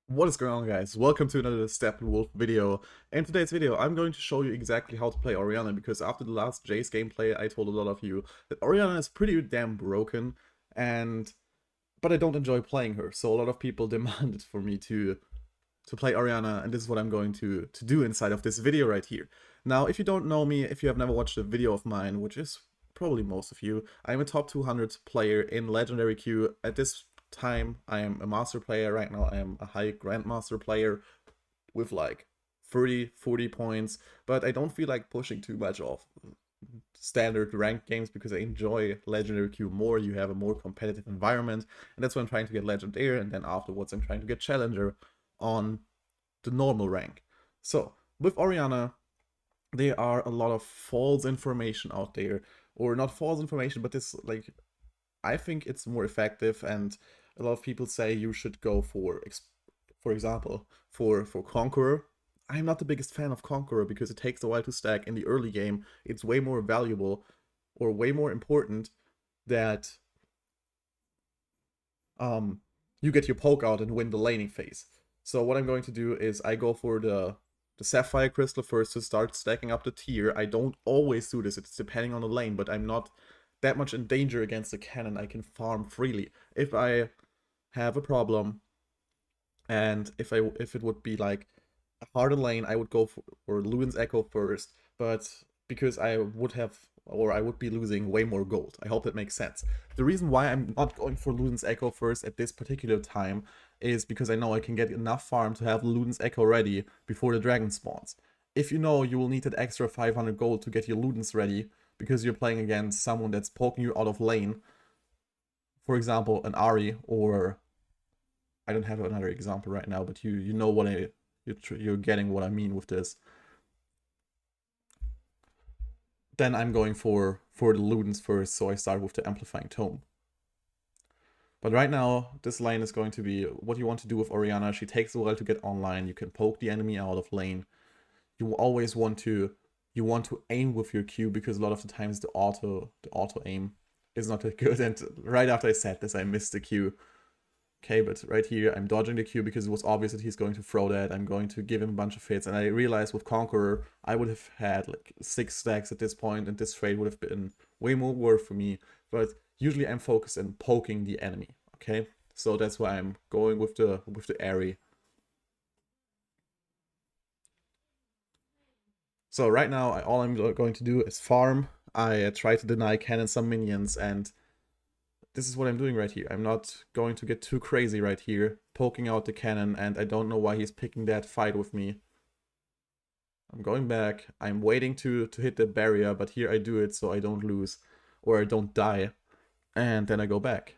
What is going on, guys? Welcome to another Steppenwolf video. In today's video, I'm going to show you exactly how to play Orianna, because after the last Jace gameplay, I told a lot of you that Orianna is pretty damn broken, but I don't enjoy playing her, so a lot of people demanded for me to play Orianna, and this is what I'm going to do inside of this video right here. Now, if you don't know me, if you have never watched a video of mine, which is probably most of you, I'm a top 200 player in Legendary Queue. At this time, I am a master player. Right now, I am a high grandmaster player with like 30, 40 points, but I don't feel like pushing too much off standard ranked games because I enjoy Legendary Queue more. You have a more competitive environment, and that's why I'm trying to get Legendary, and then afterwards I'm trying to get Challenger on the normal rank. So, with Orianna, there are a lot of false information out there, or not false information, but this, like, I think it's more effective, and a lot of people say you should go for example, for Conqueror. I'm not the biggest fan of Conqueror because it takes a while to stack in the early game. It's way more valuable or way more important that you get your poke out and win the laning phase. So what I'm going to do is I go for the Sapphire Crystal first to start stacking up the tier. I don't always do this, it's depending on the lane, but I'm not that much in danger against the cannon. I can farm freely. If I have a problem, and if it would be like a harder lane, I would go for Luden's Echo first, but because I would be losing way more gold. I hope that makes sense. The reason why I'm not going for Luden's Echo first at this particular time is because I know I can get enough farm to have Luden's Echo ready before the dragon spawns. If you know you will need that extra 500 gold to get your Ludens ready because you're playing against someone that's poking you out of lane, for example, an Ari, or I don't have another example right now, but you know what you're getting what I mean with this. Then I'm going for the Ludens first, so I start with the Amplifying Tome. But right now, this lane is going to be what you want to do with Orianna. She takes a while to get online. You can poke the enemy out of lane. You always want to aim with your Q, because a lot of the times the auto aim is not that good. And right after I said this, I missed the Q. Okay, but right here, I'm dodging the Q because it was obvious that he's going to throw that. I'm going to give him a bunch of hits, and I realized with Conqueror, I would have had like 6 stacks at this point, and this trade would have been way more worth for me. But usually I'm focused on poking the enemy, okay? So that's why I'm going with the Airy. So right now, all I'm going to do is farm. I try to deny cannon some minions, and this is what I'm doing right here. I'm not going to get too crazy right here, poking out the cannon, and I don't know why he's picking that fight with me. I'm going back. I'm waiting to hit the barrier, but here I do it so I don't lose, or I don't die. And then I go back.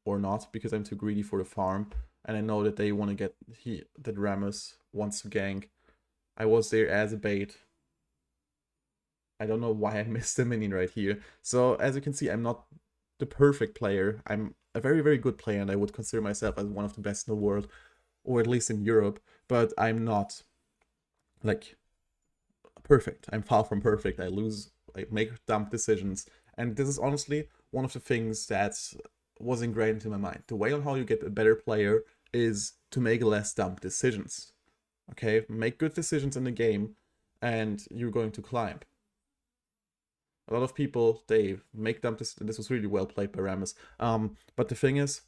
Or not, because I'm too greedy for the farm. And I know that they want to get, that Rammus wants to gank. I was there as a bait. I don't know why I missed a minion right here. So as you can see, I'm not the perfect player. I'm a very, very good player, and I would consider myself as one of the best in the world, or at least in Europe, but I'm not like perfect. I'm far from perfect. I make dumb decisions. And this is honestly one of the things that was ingrained into my mind. The way on how you get a better player is to make less dumb decisions. Okay? Make good decisions in the game, and you're going to climb. A lot of people, they make dumb decisions. This was really well played by Rammus. But the thing is,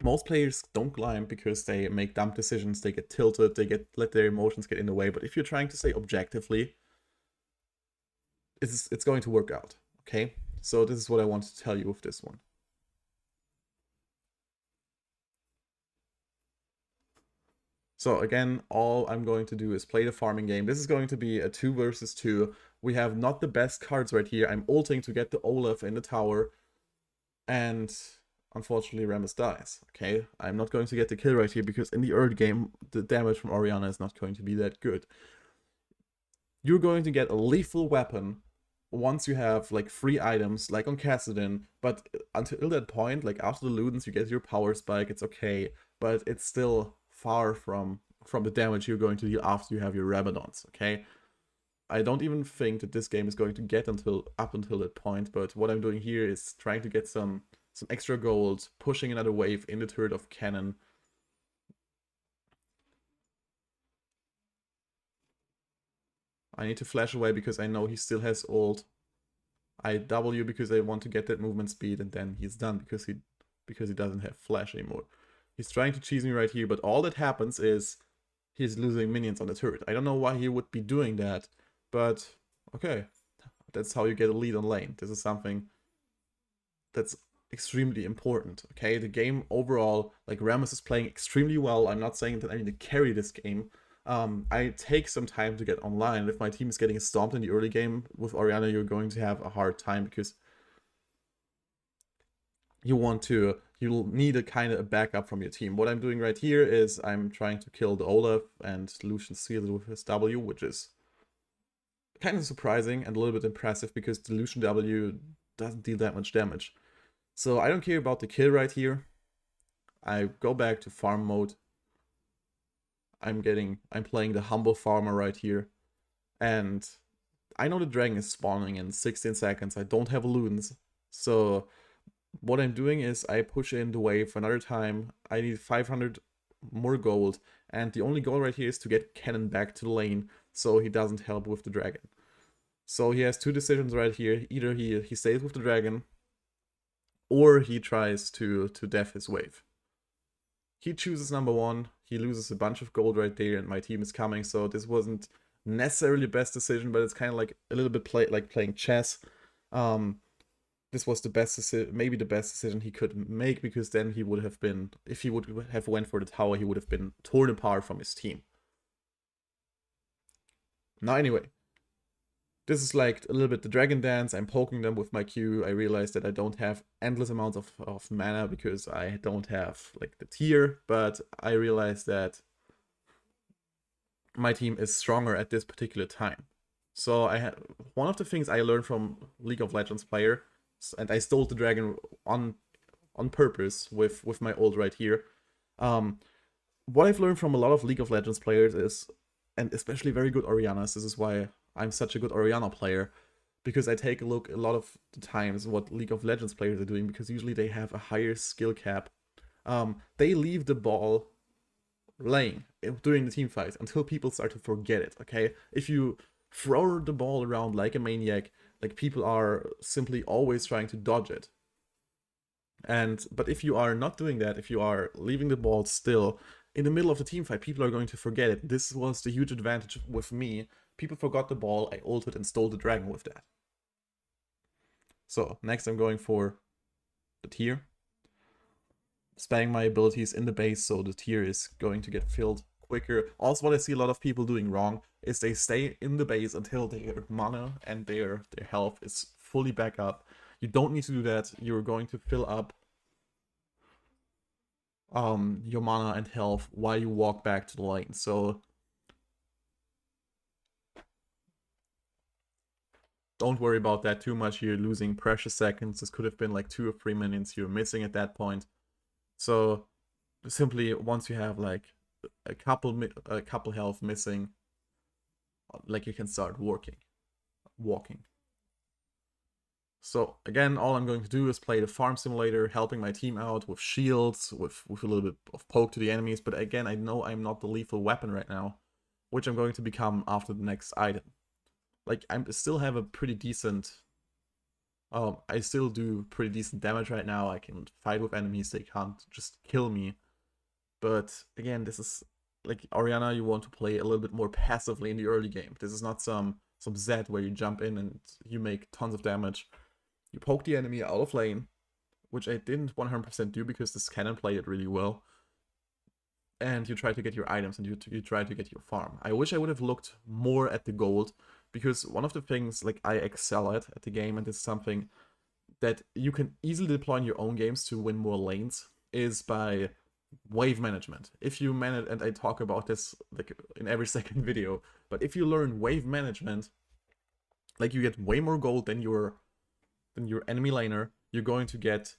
most players don't climb because they make dumb decisions, they get tilted, let their emotions get in the way. But if you're trying to say objectively, it's going to work out, okay? So this is what I want to tell you with this one. So again, all I'm going to do is play the farming game. This is going to be a 2 versus 2. We have not the best cards right here. I'm ulting to get the Olaf in the tower, and unfortunately Rammus dies. Okay, I'm not going to get the kill right here because in the early game, the damage from Orianna is not going to be that good. You're going to get a lethal weapon once you have like 3 items, like on Kassadin, but until that point, like after the Ludens, you get your power spike, it's okay, but it's still far from the damage you're going to deal after you have your Rabadons, okay? I don't even think that this game is going to get up until that point, but what I'm doing here is trying to get some some extra gold, pushing another wave in the turret of cannon. I need to flash away because I know he still has ult. I W because I want to get that movement speed, and then he's done because he doesn't have flash anymore. He's trying to cheese me right here, but all that happens is he's losing minions on the turret. I don't know why he would be doing that, but okay. That's how you get a lead on lane. This is something that's extremely important, okay? The game overall, like, Rammus is playing extremely well. I'm not saying that I need to carry this game. I take some time to get online. If my team is getting stomped in the early game with Orianna, you're going to have a hard time because you'll need a kind of a backup from your team. What I'm doing right here is I'm trying to kill the Olaf, and Lucian seals it with his W, which is kind of surprising and a little bit impressive because the Lucian W doesn't deal that much damage. So I don't care about the kill right here. I go back to farm mode. I'm playing the humble farmer right here. And I know the dragon is spawning in 16 seconds. I don't have loons. So what I'm doing is I push in the wave for another time. I need 500 more gold. And the only goal right here is to get cannon back to the lane so he doesn't help with the dragon. So he has two decisions right here. Either he stays with the dragon, or he tries to def his wave. He chooses number one. He loses a bunch of gold right there, and my team is coming. So this wasn't necessarily the best decision, but it's kind of like a little bit like playing chess. This was the best maybe the best decision he could make, because then he would have been, if he would have went for the tower, he would have been torn apart from his team. Now anyway, this is like a little bit the dragon dance. I'm poking them with my Q. I realize that I don't have endless amounts of mana because I don't have like the tier, but I realize that my team is stronger at this particular time. So I had one of the things I learned from League of Legends player, and I stole the dragon on purpose with my ult right here. What I've learned from a lot of League of Legends players is, and especially very good Oriannas, this is why I'm such a good Orianna player, because I take a look a lot of the times what League of Legends players are doing, because usually they have a higher skill cap. They leave the ball laying during the team fight until people start to forget it, okay? If you throw the ball around like a maniac, like, people are simply always trying to dodge it. But if you are not doing that, if you are leaving the ball still in the middle of the team fight, people are going to forget it. This was the huge advantage with me. People forgot the ball, I ulted and stole the dragon with that. So, next I'm going for the tier. Spamming my abilities in the base, so the tier is going to get filled quicker. Also, what I see a lot of people doing wrong is they stay in the base until their mana and their health is fully back up. You don't need to do that. You're going to fill up your mana and health while you walk back to the lane. So don't worry about that too much. You're losing precious seconds. This could have been like 2 or 3 minutes you're missing at that point. So simply, once you have like a couple health missing, like, you can start walking. So again, all I'm going to do is play the farm simulator, helping my team out with shields, with a little bit of poke to the enemies. But again, I know I'm not the lethal weapon right now, which I'm going to become after the next item. Like, I still have a pretty decent... I still do pretty decent damage right now. I can fight with enemies, they can't just kill me. But again, this is like Orianna, you want to play a little bit more passively in the early game. This is not some Zed where you jump in and you make tons of damage. You poke the enemy out of lane, which I didn't 100% do because this cannon played it really well. And you try to get your items and you try to get your farm. I wish I would have looked more at the gold, because one of the things like I excel at the game, and this is something that you can easily deploy in your own games to win more lanes, is by wave management. If you manage, and I talk about this like in every second video, but if you learn wave management, like, you get way more gold than your enemy laner. You're going to get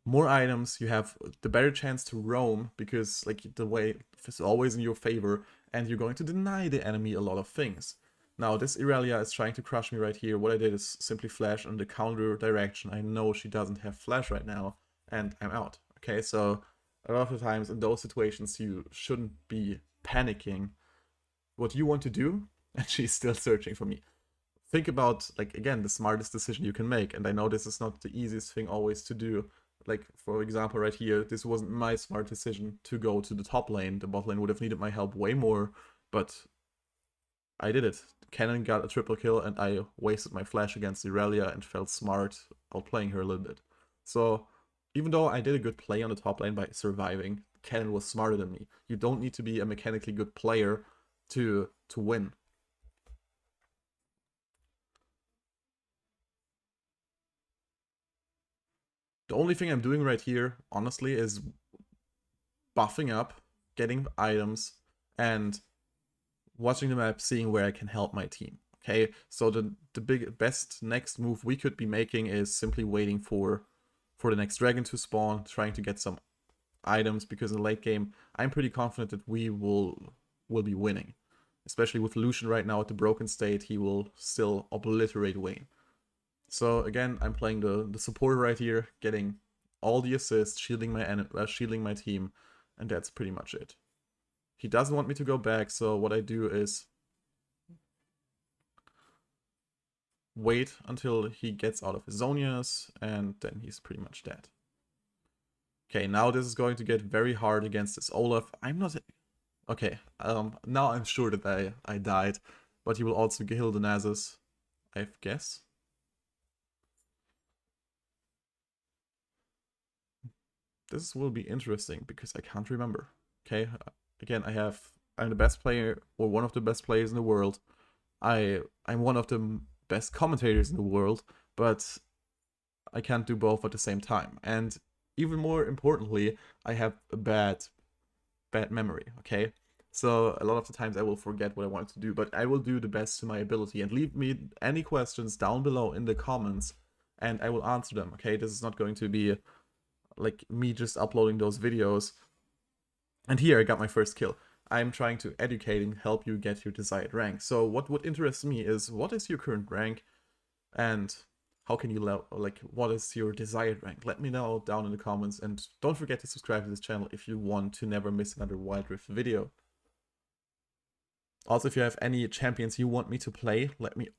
more items, you have the better chance to roam, because like the wave is always in your favor, and you're going to deny the enemy a lot of things. Now this Irelia is trying to crush me right here. What I did is simply flash in the counter direction. I know she doesn't have flash right now, and I'm out. Okay, so a lot of the times in those situations you shouldn't be panicking what you want to do, and she's still searching for me. Think about, like, again, the smartest decision you can make, and I know this is not the easiest thing always to do. Like, for example, right here, this wasn't my smart decision to go to the top lane. The bot lane would have needed my help way more, but I did it. Cannon got a triple kill, and I wasted my flash against Irelia and felt smart outplaying her a little bit. So, even though I did a good play on the top lane by surviving, Cannon was smarter than me. You don't need to be a mechanically good player to win. The only thing I'm doing right here, honestly, is buffing up, getting items, and watching the map, seeing where I can help my team. Okay, so the best next move we could be making is simply waiting for the next dragon to spawn, trying to get some items, because in the late game, I'm pretty confident that we will be winning. Especially with Lucian right now at the broken state, he will still obliterate Vayne. So again, I'm playing the supporter right here, getting all the assists, shielding my team, and that's pretty much it. He doesn't want me to go back, so what I do is wait until he gets out of his zonias, and then he's pretty much dead. Okay, now this is going to get very hard against this Olaf. I'm not... Okay, now I'm sure that I died, but he will also kill the Nasus, I guess. This will be interesting because I can't remember. Okay, again, I'm the best player, or one of the best players in the world. I'm one of the best commentators in the world, but I can't do both at the same time. And even more importantly, I have a bad memory, okay? So a lot of the times I will forget what I want to do, but I will do the best to my ability. And leave me any questions down below in the comments, and I will answer them, okay? This is not going to be like me just uploading those videos. And here I got my first kill. I'm trying to educate and help you get your desired rank. So what would interest me is, what is your current rank, and how can you what is your desired rank? Let me know down in the comments, and don't forget to subscribe to this channel if you want to never miss another Wild Rift video. Also, if you have any champions you want me to play, let me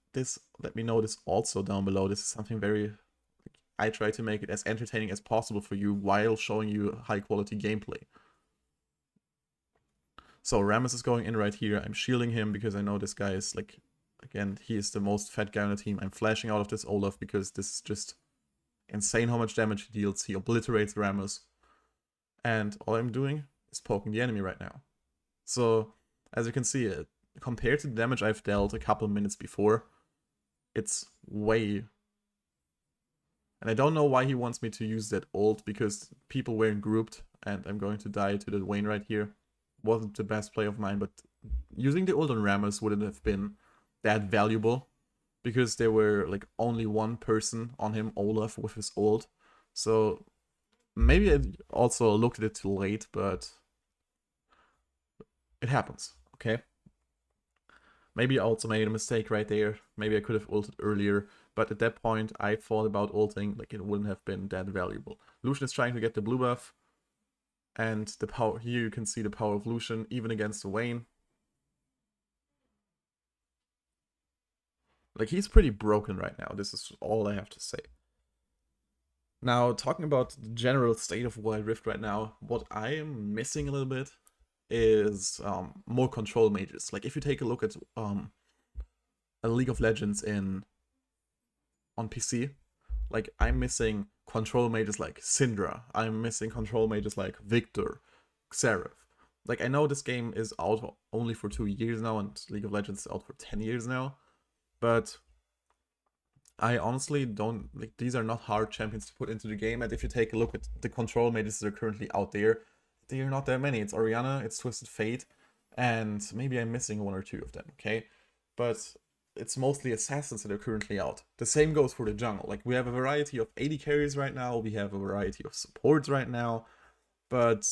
know this also down below. This is something very... I try to make it as entertaining as possible for you while showing you high quality gameplay. So Rammus is going in right here. I'm shielding him because I know this guy is like, again, he is the most fat guy on the team. I'm flashing out of this Olaf because this is just insane how much damage he deals. He obliterates Rammus. And all I'm doing is poking the enemy right now. So, as you can see, compared to the damage I've dealt a couple of minutes before, it's way... And I don't know why he wants me to use that ult, because people weren't grouped, and I'm going to die to the Vayne right here. Wasn't the best play of mine, but using the ult on Rammus wouldn't have been that valuable, because there were like only one person on him, Olaf, with his ult. So maybe I also looked at it too late, but it happens, okay? Maybe I also made a mistake right there. Maybe I could have ulted earlier, but at that point I thought about ulting, like it wouldn't have been that valuable. Lucian is trying to get the blue buff, and the power here, you can see the power of Lucian even against the Vayne. Like, he's pretty broken right now. This is all I have to say. Now, talking about the general state of Wild Rift right now, what I am missing a little bit is more control mages. Like, if you take a look at a League of Legends on PC, like, I'm missing control mages like Syndra. I'm missing control mages like Victor, Xerath. Like, I know this game is out only for 2 years now, and League of Legends is out for 10 years now, but I honestly don't... like, these are not hard champions to put into the game, and if you take a look at the control mages that are currently out there, they are not that many. It's Orianna, it's Twisted Fate, and maybe I'm missing 1 or 2 of them, okay? But it's mostly assassins that are currently out. The same goes for the jungle. Like, we have a variety of AD carries right now, we have a variety of supports right now, but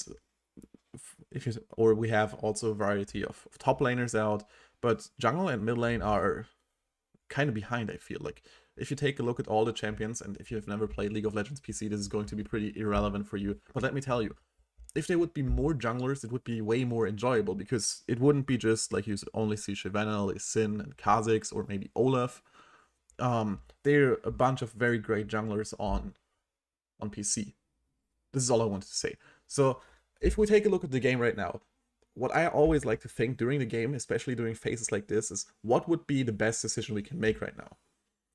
we have also a variety of top laners out, But jungle and mid lane are kind of behind, I feel like. If you take a look at all the champions, and if you have never played League of Legends PC, this is going to be pretty irrelevant for you. But let me tell you, if there would be more junglers, it would be way more enjoyable, because it wouldn't be just like you only see Shyvana, Sin, and Kha'Zix, or maybe Olaf. There are a bunch of very great junglers on PC. This is all I wanted to say. So if we take a look at the game right now, what I always like to think during the game, especially during phases like this, is what would be the best decision we can make right now.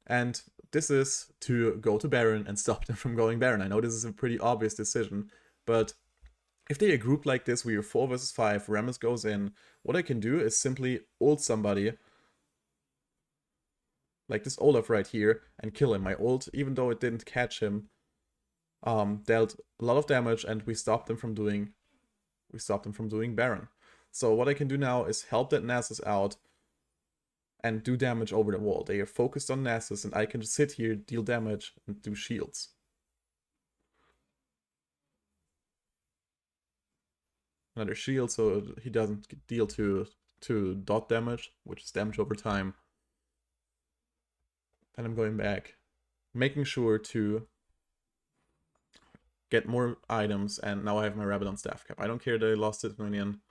And this is to go to Baron and stop them from going Baron. I know this is a pretty obvious decision, but if they are grouped like this, we are 4 versus 5, Rammus goes in, what I can do is simply ult somebody, like this Olaf right here, and kill him. My ult, even though it didn't catch him, dealt a lot of damage, and we stopped them from doing Baron. So what I can do now is help that Nasus out and do damage over the wall. They are focused on Nasus, and I can just sit here, deal damage, and do shields. Another shield, so he doesn't deal to dot damage, which is damage over time. And I'm going back, making sure to get more items, and now I have my Rabadon staff cap. I don't care that I lost it minion.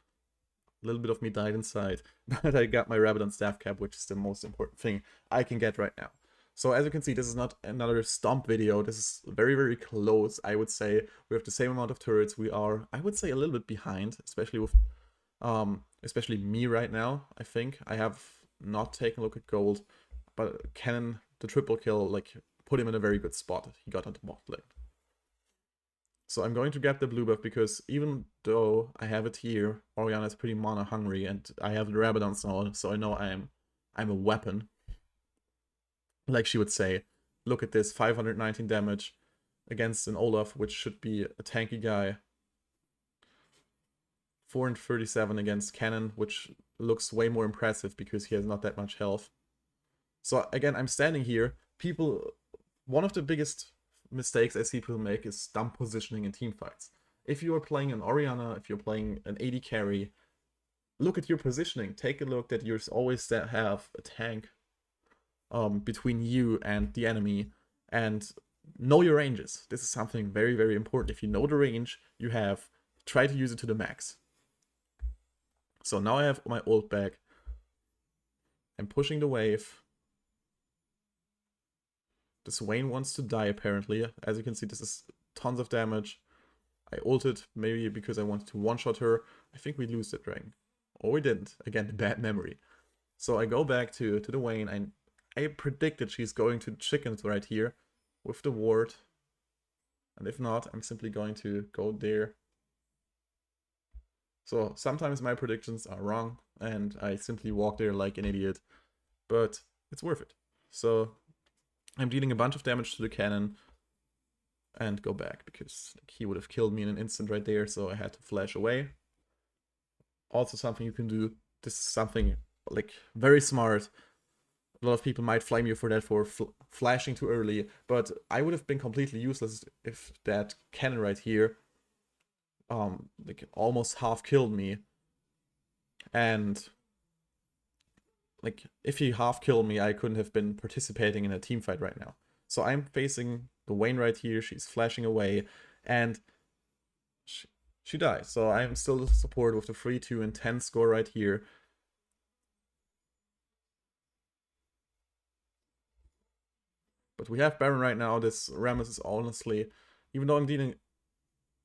A little bit of me died inside, but I got my Rabadon staff cap, which is the most important thing I can get right now. So as you can see, this is not another stomp video. This is very, very close, I would say. We have the same amount of turrets. We are, I would say, a little bit behind, especially with, especially me right now, I think. I have not taken a look at gold, but Cannon, the triple kill, like, put him in a very good spot. He got onto bot lane. So I'm going to get the blue buff, because even though I have it here, Orianna is pretty mana hungry, and I have the Rabadons now, so I know I'm a weapon. Like she would say, look at this, 519 damage against an Olaf, which should be a tanky guy. 437 against Cannon, which looks way more impressive because he has not that much health. So again, I'm standing here. One of the biggest mistakes I see people make is dumb positioning in team fights. If you are playing an Orianna, if you're playing an AD carry, look at your positioning. Take a look that you always have a tank between you and the enemy, and know your ranges. This is something very, very important. If you know the range you have, try to use it to the max. So now I have my ult back. I'm pushing the wave. This Swain wants to die, apparently. As you can see, this is tons of damage. I ulted, maybe because I wanted to one-shot her. I think we lose the dragon. Or we didn't. Again, bad memory. So I go back to the Vayne, and I predicted she's going to chicken right here with the ward. And if not, I'm simply going to go there. So sometimes my predictions are wrong, and I simply walk there like an idiot. But it's worth it. So I'm dealing a bunch of damage to the cannon and go back, because he would have killed me in an instant right there, so I had to flash away. Also something you can do, this is something like very smart. A lot of people might flame you for that, for flashing too early, but I would have been completely useless if that cannon right here like almost half killed me. And like, if he half killed me, I couldn't have been participating in a team fight right now. So I'm facing the Vayne right here, she's flashing away, and she dies. So I'm still supported with the 3-2 and 10 score right here. But we have Baron right now. This Rammus is honestly, even though I'm dealing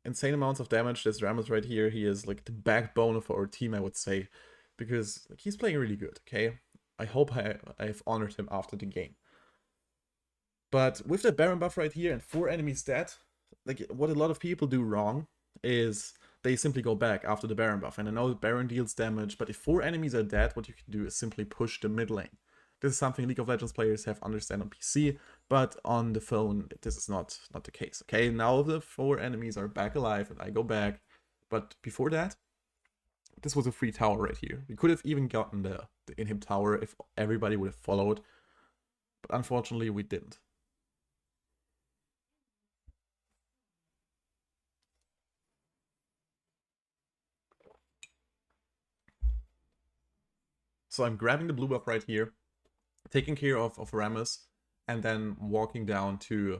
insane amounts of damage, this Rammus right here, he is like the backbone of our team, I would say. Because like, he's playing really good, okay? I hope I've honored him after the game. But with that Baron buff right here and 4 enemies dead, like what a lot of people do wrong is they simply go back after the Baron buff. And I know Baron deals damage, but if 4 enemies are dead, what you can do is simply push the mid lane. This is something League of Legends players have understand on PC, but on the phone, this is not the case. Okay, now the 4 enemies are back alive and I go back. But before that, this was a free tower right here. We could have even gotten the inhib tower if everybody would have followed, but unfortunately we didn't. So I'm grabbing the blue buff right here, taking care of Rammus, and then walking down to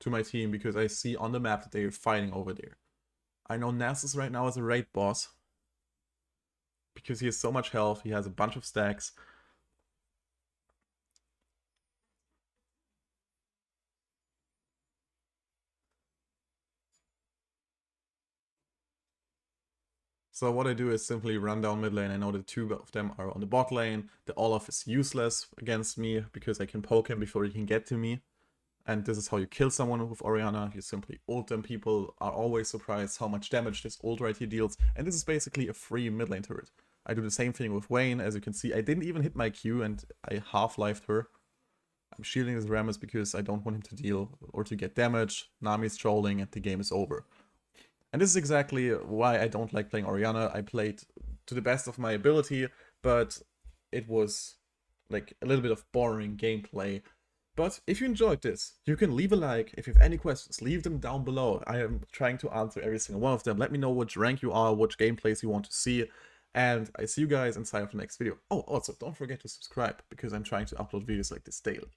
my team because I see on the map that they're fighting over there. I know Nasus right now is a raid boss because he has so much health, he has a bunch of stacks. So what I do is simply run down mid lane. I know the two of them are on the bot lane. The Olaf is useless against me because I can poke him before he can get to me. And this is how you kill someone with Orianna. You simply ult them. People are always surprised how much damage this ult right here deals. And this is basically a free mid lane turret. I do the same thing with Vayne. As you can see, I didn't even hit my Q and I half-lifed her. I'm shielding this Rammus because I don't want him to deal or to get damage. Nami's trolling and the game is over. And this is exactly why I don't like playing Orianna. I played to the best of my ability, but it was like a little bit of boring gameplay. But if you enjoyed this, you can leave a like. If you have any questions, leave them down below. I am trying to answer every single one of them. Let me know which rank you are, which gameplays you want to see. And I see you guys inside of the next video. Oh, also, don't forget to subscribe, because I'm trying to upload videos like this daily.